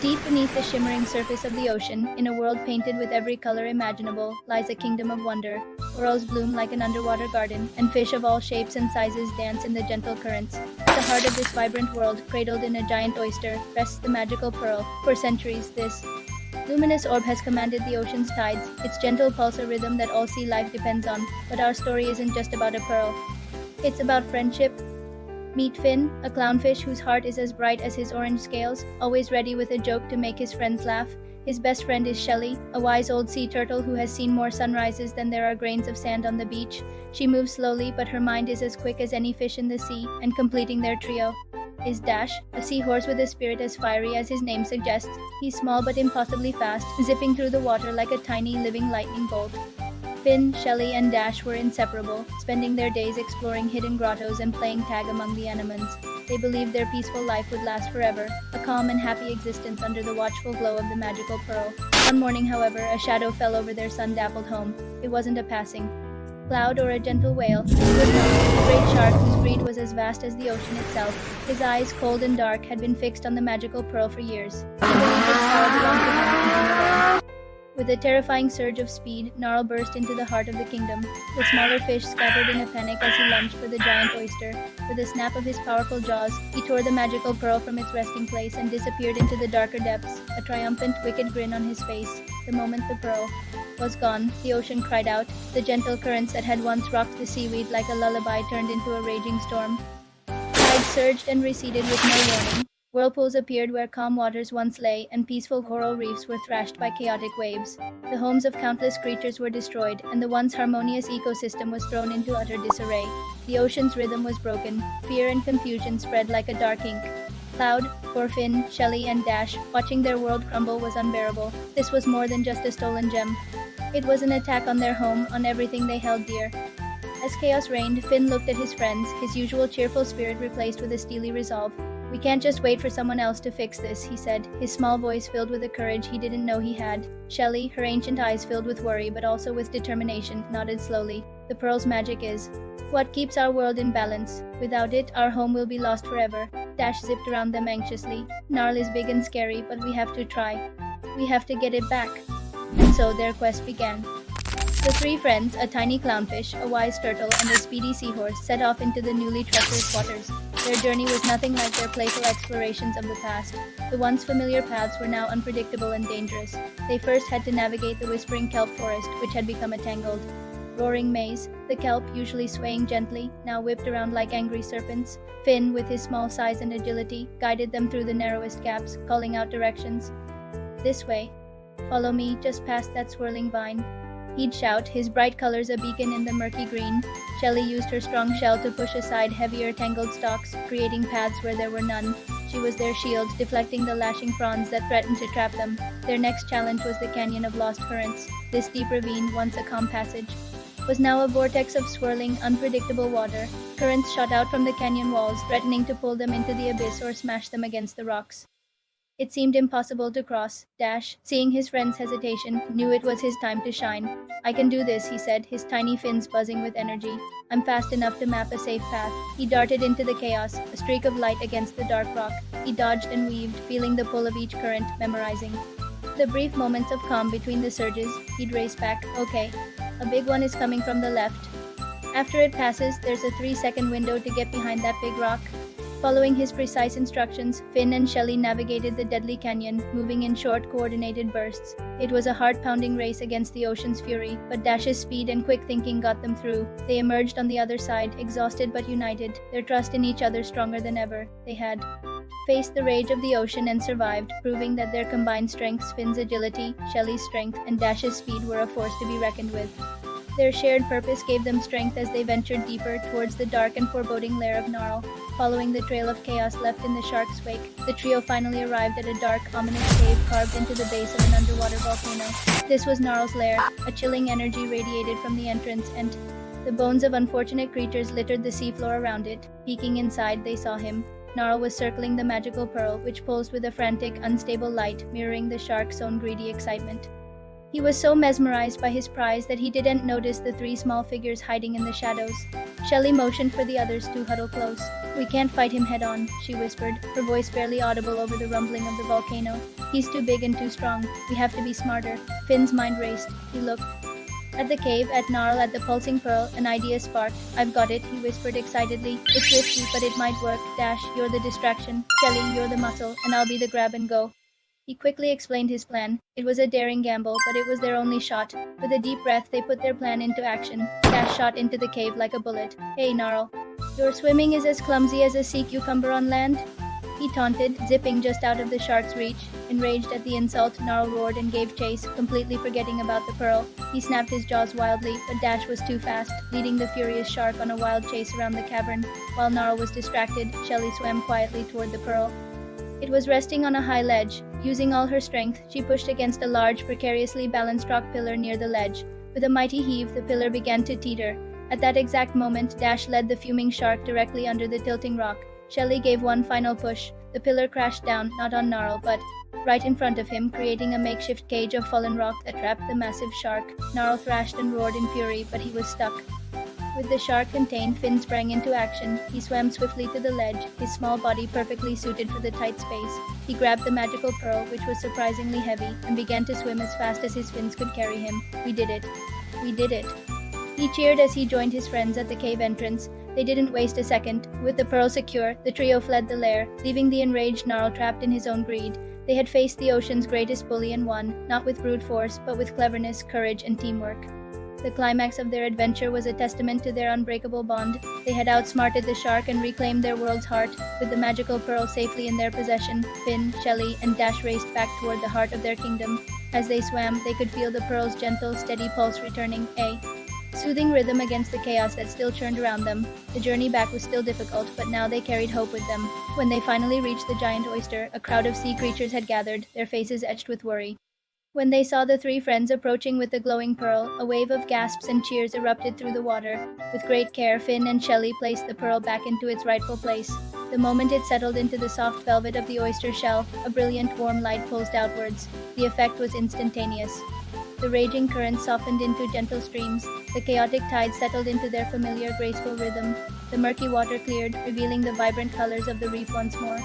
Deep beneath the shimmering surface of the ocean, in a world painted with every color imaginable, lies a kingdom of wonder. Corals bloom like an underwater garden, and fish of all shapes and sizes dance in the gentle currents. At the heart of this vibrant world, cradled in a giant oyster, rests the magical pearl. For centuries, this luminous orb has commanded the ocean's tides, its gentle pulse a rhythm that all sea life depends on. But our story isn't just about a pearl. It's about friendship. Meet Finn, a clownfish whose heart is as bright as his orange scales, always ready with a joke to make his friends laugh. His best friend is Shelley, a wise old sea turtle who has seen more sunrises than there are grains of sand on the beach. She moves slowly, but her mind is as quick as any fish in the sea, and completing their trio is Dash, a seahorse with a spirit as fiery as his name suggests. He's small but impossibly fast, zipping through the water like a tiny living lightning bolt. Finn, Shelley, and Dash were inseparable, spending their days exploring hidden grottos and playing tag among the anemones. They believed their peaceful life would last forever, a calm and happy existence under the watchful glow of the magical pearl. One morning, however, a shadow fell over their sun-dappled home. It wasn't a passing cloud or a gentle whale. It was a great shark whose breed was as vast as the ocean itself. His eyes, cold and dark, had been fixed on the magical pearl for years. He believed its power belonged to him and him alone. With a terrifying surge of speed, Gnarl burst into the heart of the kingdom. The smaller fish scattered in a panic as he lunged for the giant oyster. With a snap of his powerful jaws, he tore the magical pearl from its resting place and disappeared into the darker depths, a triumphant, wicked grin on his face. The moment the pearl was gone, the ocean cried out. The gentle currents that had once rocked the seaweed like a lullaby turned into a raging storm. Tides surged and receded with no warning. Whirlpools appeared where calm waters once lay, and peaceful coral reefs were thrashed by chaotic waves. The homes of countless creatures were destroyed, and the once harmonious ecosystem was thrown into utter disarray. The ocean's rhythm was broken. Fear and confusion spread like a dark ink. Cloud, poor Finn, Shelley, and Dash, watching their world crumble was unbearable. This was more than just a stolen gem. It was an attack on their home, on everything they held dear. As chaos reigned, Finn looked at his friends, his usual cheerful spirit replaced with a steely resolve. "We can't just wait for someone else to fix this," he said, his small voice filled with a courage he didn't know he had. Shelley, her ancient eyes filled with worry but also with determination, nodded slowly. "The pearl's magic is what keeps our world in balance. Without it, our home will be lost forever." Dash zipped around them anxiously. "Gnarl is big and scary, but we have to try. We have to get it back." And so their quest began. The three friends, a tiny clownfish, a wise turtle, and a speedy seahorse, set off into the newly treacherous waters. Their journey was nothing like their playful explorations of the past. The once familiar paths were now unpredictable and dangerous. They first had to navigate the whispering kelp forest, which had become a tangled, roaring maze. The kelp, usually swaying gently, now whipped around like angry serpents. Finn, with his small size and agility, guided them through the narrowest gaps, calling out directions. "This way. Follow me, just past that swirling vine." He'd shout, his bright colors a beacon in the murky green. Shelley used her strong shell to push aside heavier tangled stalks, creating paths where there were none. She was their shield, deflecting the lashing fronds that threatened to trap them. Their next challenge was the Canyon of Lost Currents. This deep ravine, once a calm passage, was now a vortex of swirling, unpredictable water. Currents shot out from the canyon walls, threatening to pull them into the abyss or smash them against the rocks. It seemed impossible to cross. Dash, seeing his friend's hesitation, knew it was his time to shine. "I can do this," he said, his tiny fins buzzing with energy. "I'm fast enough to map a safe path." He darted into the chaos, a streak of light against the dark rock. He dodged and weaved, feeling the pull of each current, memorizing the brief moments of calm between the surges. He'd race back. "Okay, a big one is coming from the left. After it passes, there's a 3-second window to get behind that big rock." Following his precise instructions, Finn and Shelley navigated the deadly canyon, moving in short, coordinated bursts. It was a heart-pounding race against the ocean's fury, but Dash's speed and quick thinking got them through. They emerged on the other side, exhausted but united, their trust in each other stronger than ever. They had faced the rage of the ocean and survived, proving that their combined strengths, Finn's agility, Shelley's strength, and Dash's speed, were a force to be reckoned with. Their shared purpose gave them strength as they ventured deeper towards the dark and foreboding lair of Gnarl. Following the trail of chaos left in the shark's wake, the trio finally arrived at a dark, ominous cave carved into the base of an underwater volcano. This was Gnarl's lair. A chilling energy radiated from the entrance, and the bones of unfortunate creatures littered the seafloor around it. Peeking inside, they saw him. Gnarl was circling the magical pearl, which pulsed with a frantic, unstable light, mirroring the shark's own greedy excitement. He was so mesmerized by his prize that he didn't notice the three small figures hiding in the shadows. Shelley motioned for the others to huddle close. "We can't fight him head-on," she whispered, her voice barely audible over the rumbling of the volcano. "He's too big and too strong. We have to be smarter." Finn's mind raced. He looked at the cave, at Gnarl, at the pulsing pearl. An idea sparked. "I've got it," he whispered excitedly. "It's risky, but it might work. Dash, you're the distraction. Shelley, you're the muscle, and I'll be the grab and go." He quickly explained his plan. It was a daring gamble, but it was their only shot. With a deep breath, they put their plan into action. Dash shot into the cave like a bullet. "Hey, Gnarl, your swimming is as clumsy as a sea cucumber on land," he taunted, zipping just out of the shark's reach. Enraged at the insult, Gnarl roared and gave chase, completely forgetting about the pearl. He snapped his jaws wildly, but Dash was too fast, leading the furious shark on a wild chase around the cavern. While Gnarl was distracted, Shelley swam quietly toward the pearl. It was resting on a high ledge. Using all her strength, she pushed against a large, precariously balanced rock pillar near the ledge. With a mighty heave, the pillar began to teeter. At that exact moment, Dash led the fuming shark directly under the tilting rock. Shelley gave one final push. The pillar crashed down, not on Gnarl, but right in front of him, creating a makeshift cage of fallen rock that trapped the massive shark. Gnarl thrashed and roared in fury, but he was stuck. With the shark contained, Finn sprang into action. He swam swiftly to the ledge, his small body perfectly suited for the tight space. He grabbed the magical pearl, which was surprisingly heavy, and began to swim as fast as his fins could carry him. "We did it! We did it!" He cheered as he joined his friends at the cave entrance. They didn't waste a second. With the pearl secure, the trio fled the lair, leaving the enraged Gnarl trapped in his own greed. They had faced the ocean's greatest bully and won, not with brute force, but with cleverness, courage, and teamwork. The climax of their adventure was a testament to their unbreakable bond. They had outsmarted the shark and reclaimed their world's heart. With the magical pearl safely in their possession, Finn, Shelley, and Dash raced back toward the heart of their kingdom. As they swam, they could feel the pearl's gentle, steady pulse returning, a soothing rhythm against the chaos that still churned around them. The journey back was still difficult, but now they carried hope with them. When they finally reached the giant oyster, a crowd of sea creatures had gathered, their faces etched with worry. When they saw the three friends approaching with the glowing pearl, a wave of gasps and cheers erupted through the water. With great care, Finn and Shelley placed the pearl back into its rightful place. The moment it settled into the soft velvet of the oyster shell, a brilliant warm light pulsed outwards. The effect was instantaneous. The raging currents softened into gentle streams. The chaotic tides settled into their familiar, graceful rhythm. The murky water cleared, revealing the vibrant colors of the reef once more.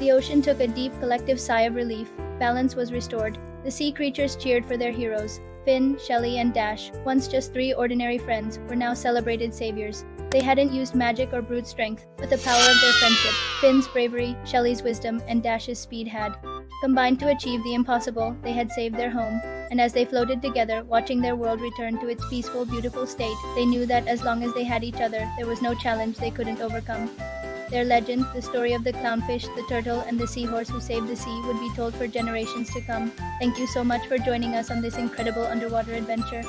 The ocean took a deep, collective sigh of relief. Balance was restored. The sea creatures cheered for their heroes. Finn, Shelley, and Dash, once just three ordinary friends, were now celebrated saviors. They hadn't used magic or brute strength, but the power of their friendship, Finn's bravery, Shelley's wisdom, and Dash's speed had combined to achieve the impossible. They had saved their home, and as they floated together, watching their world return to its peaceful, beautiful state, they knew that as long as they had each other, there was no challenge they couldn't overcome. Their legend, the story of the clownfish, the turtle, and the seahorse who saved the sea, would be told for generations to come. Thank you so much for joining us on this incredible underwater adventure.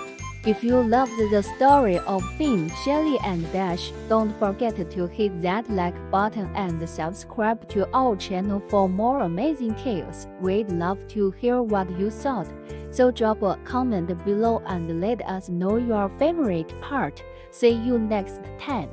If you loved the story of Finn, Shelley, and Dash, don't forget to hit that like button and subscribe to our channel for more amazing tales. We'd love to hear what you thought, so drop a comment below and let us know your favorite part. See you next time.